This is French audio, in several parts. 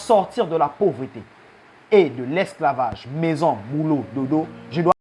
sortir de la pauvreté et de l'esclavage, maison, boulot, dodo, je dois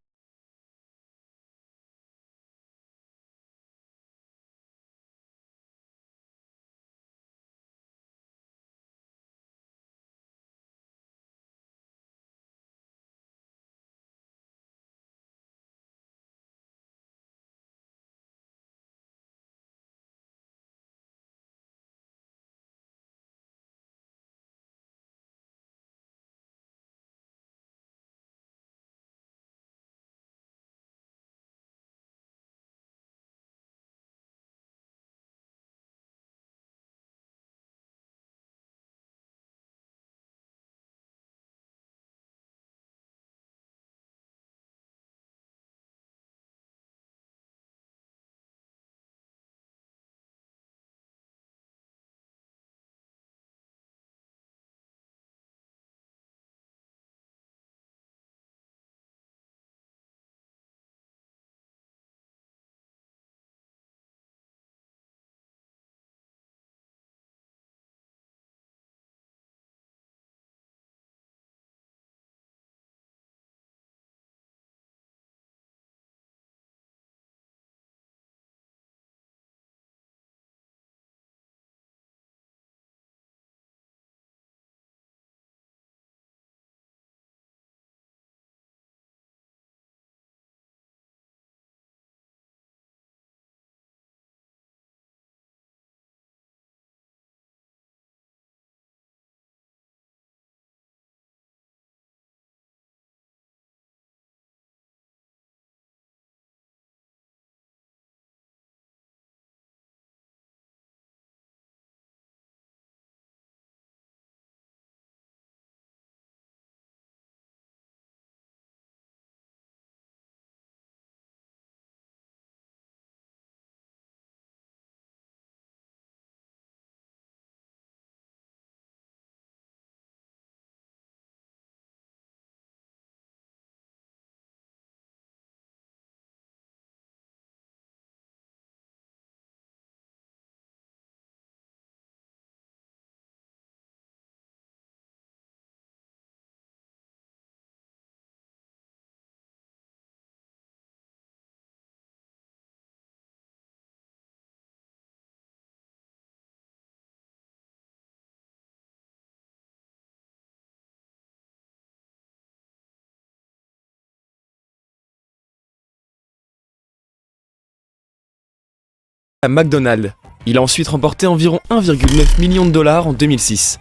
à McDonald's. Il a ensuite remporté environ 1,9 million de dollars en 2006.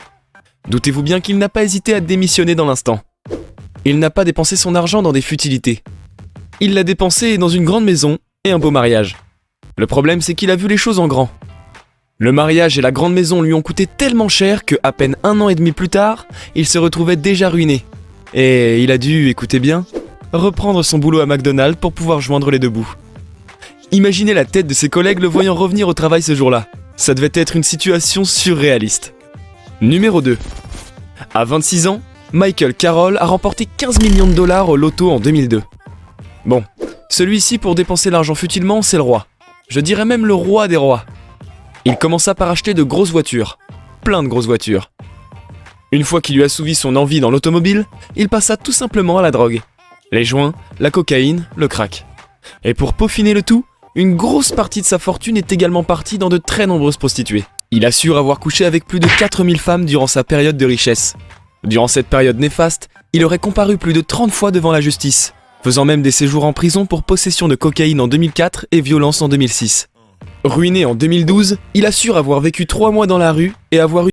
Doutez-vous bien qu'il n'a pas hésité à démissionner dans l'instant. Il n'a pas dépensé son argent dans des futilités. Il l'a dépensé dans une grande maison et un beau mariage. Le problème, c'est qu'il a vu les choses en grand. Le mariage et la grande maison lui ont coûté tellement cher que, à peine 1 an et demi plus tard, il se retrouvait déjà ruiné. Et il a dû, écoutez bien, reprendre son boulot à McDonald's pour pouvoir joindre les deux bouts. Imaginez la tête de ses collègues le voyant revenir au travail ce jour-là. Ça devait être une situation surréaliste. Numéro 2. À 26 ans, Michael Carroll a remporté 15 millions de dollars au loto en 2002. Bon, celui-ci pour dépenser l'argent futilement, c'est le roi. Je dirais même le roi des rois. Il commença par acheter de grosses voitures. Plein de grosses voitures. Une fois qu'il eut assouvi son envie dans l'automobile, il passa tout simplement à la drogue. Les joints, la cocaïne, le crack. Et pour peaufiner le tout, une grosse partie de sa fortune est également partie dans de très nombreuses prostituées. Il assure avoir couché avec plus de 4000 femmes durant sa période de richesse. Durant cette période néfaste, il aurait comparu plus de 30 fois devant la justice, faisant même des séjours en prison pour possession de cocaïne en 2004 et violence en 2006. Ruiné en 2012, il assure avoir vécu 3 mois dans la rue et avoir eu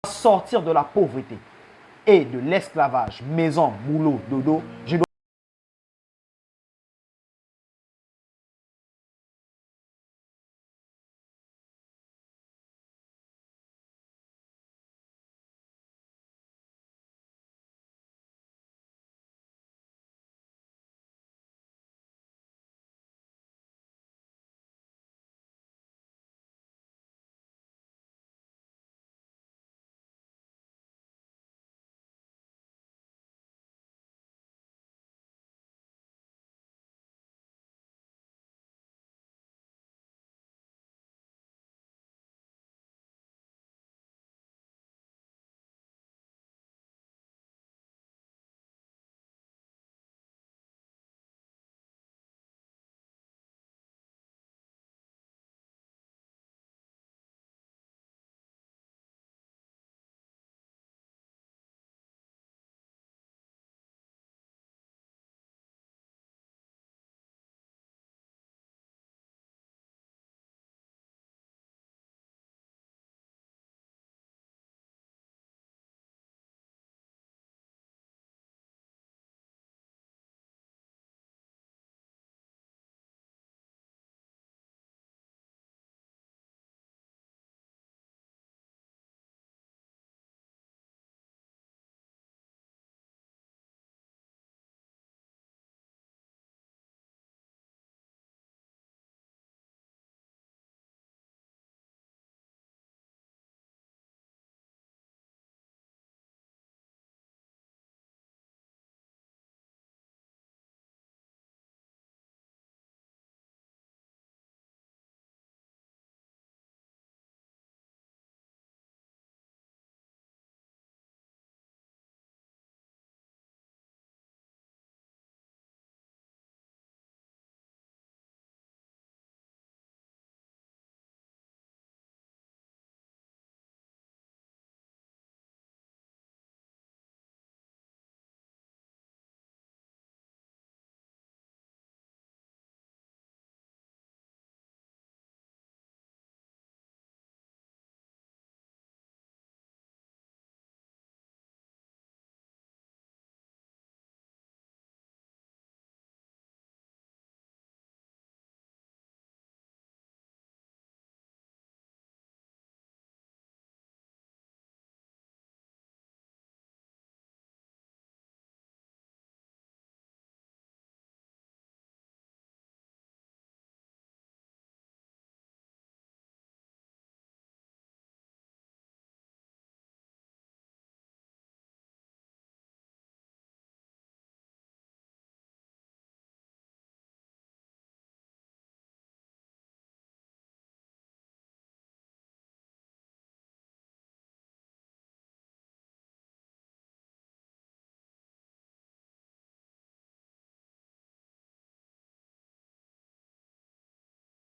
sortir de la pauvreté et de l'esclavage, maison, boulot, dodo, je dois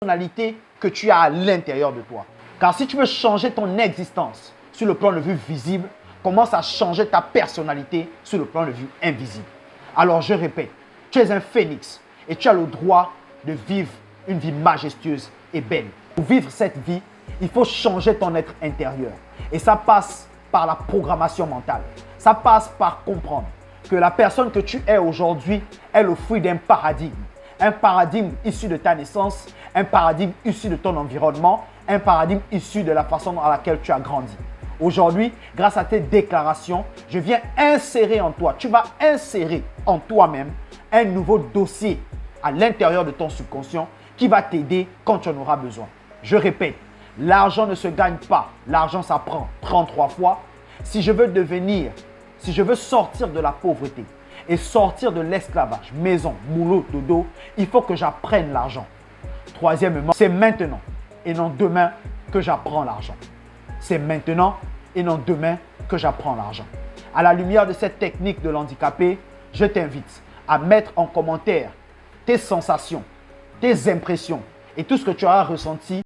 personnalité que tu as à l'intérieur de toi. Car si tu veux changer ton existence sur le plan de vue visible, commence à changer ta personnalité sur le plan de vue invisible. Alors je répète, tu es un phénix et tu as le droit de vivre une vie majestueuse et belle. Pour vivre cette vie, il faut changer ton être intérieur. Et ça passe par la programmation mentale. Ça passe par comprendre que la personne que tu es aujourd'hui est le fruit d'un paradigme. Un paradigme issu de ta naissance, un paradigme issu de ton environnement, un paradigme issu de la façon à laquelle tu as grandi. Aujourd'hui, grâce à tes déclarations, je viens insérer en toi, tu vas insérer en toi-même un nouveau dossier à l'intérieur de ton subconscient qui va t'aider quand tu en auras besoin. Je répète, l'argent ne se gagne pas, l'argent s'apprend 33 fois. Si je veux sortir de la pauvreté et sortir de l'esclavage, maison, boulot, dodo, il faut que j'apprenne l'argent. Troisièmement, c'est maintenant et non demain que j'apprends l'argent. C'est maintenant et non demain que j'apprends l'argent. À la lumière de cette technique de l'handicapé, je t'invite à mettre en commentaire tes sensations, tes impressions et tout ce que tu auras ressenti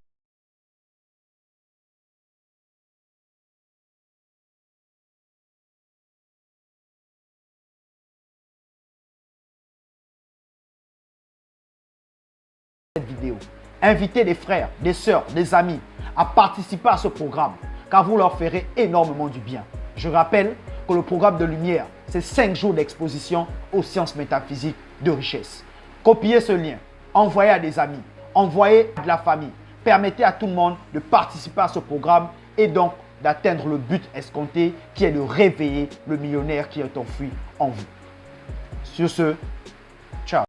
cette vidéo. Invitez des frères, des sœurs, des amis à participer à ce programme. car vous leur ferez énormément du bien. Je rappelle que le programme de lumière, c'est 5 jours d'exposition aux sciences métaphysiques de richesse. Copiez ce lien, envoyez à des amis, envoyez de la famille. Permettez à tout le monde de participer à ce programme et donc d'atteindre le but escompté qui est de réveiller le millionnaire qui est enfoui en vous. Sur ce, ciao.